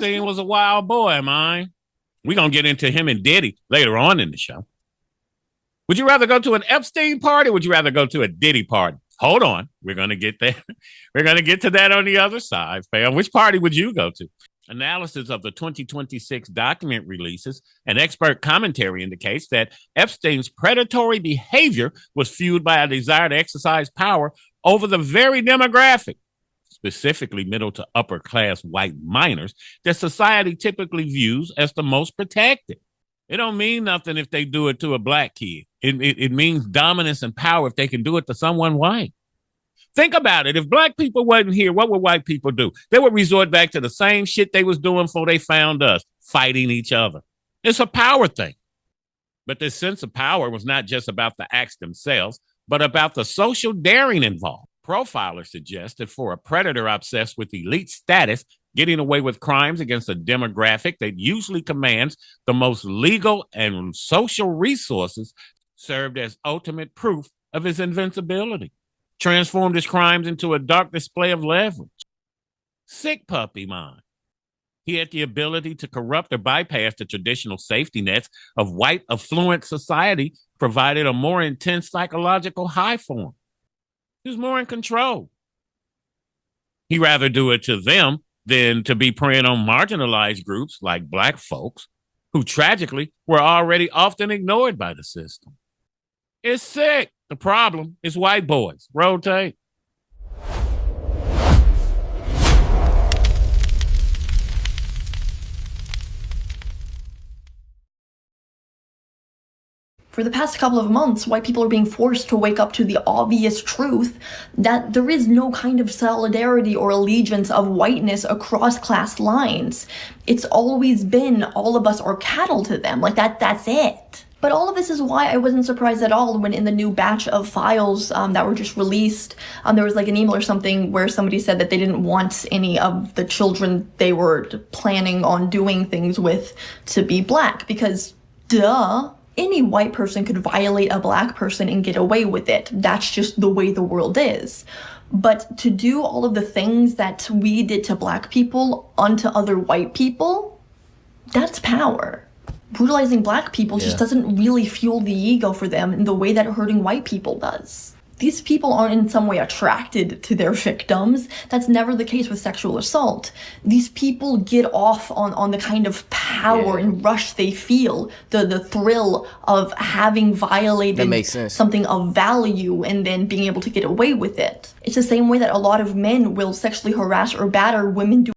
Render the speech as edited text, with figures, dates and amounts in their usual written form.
Epstein was a wild boy, man. We're going to get into him and Diddy later on in the show. Would you rather go to an Epstein party or would you rather go to a Diddy party? Hold on. We're going to get there. We're going to get to that on the other side, fam. Which party would you go to? Analysis of the 2026 document releases and expert commentary indicates that Epstein's predatory behavior was fueled by a desire to exercise power over the very demographic, specifically middle to upper class white minors, that society typically views as the most protected. It don't mean nothing if they do it to a black kid. It means dominance and power if they can do it to someone white. Think about it. If black people wasn't here, what would white people do? They would resort back to the same shit they was doing before they found us, fighting each other. It's a power thing. But this sense of power was not just about the acts themselves, but about the social daring involved. Profilers suggest that for a predator obsessed with elite status, getting away with crimes against a demographic that usually commands the most legal and social resources served as ultimate proof of his invincibility, transformed his crimes into a dark display of leverage. Sick puppy mind. He had the ability to corrupt or bypass the traditional safety nets of white affluent society, provided a more intense psychological high for him. He was more in control. He'd rather do it to them than to be preying on marginalized groups like black folks, who tragically were already often ignored by the system. It's sick. The problem is white boys. Roll tape. For the past couple of months, white people are being forced to wake up to the obvious truth that there is no kind of solidarity or allegiance of whiteness across class lines. It's always been all of us are cattle to them. Like that's it. But all of this is why I wasn't surprised at all when in the new batch of files that were just released, there was like an email or something where somebody said that they didn't want any of the children they were planning on doing things with to be black because, duh. Any white person could violate a black person and get away with it. That's just the way the world is. But to do all of the things that we did to black people onto other white people, that's power. Brutalizing black people just doesn't really fuel the ego for them in the way that hurting white people does. These people aren't in some way attracted to their victims. That's never the case with sexual assault. These people get off on the kind of power and rush they feel, the thrill of having violated something of value and then being able to get away with it. It's the same way that a lot of men will sexually harass or batter women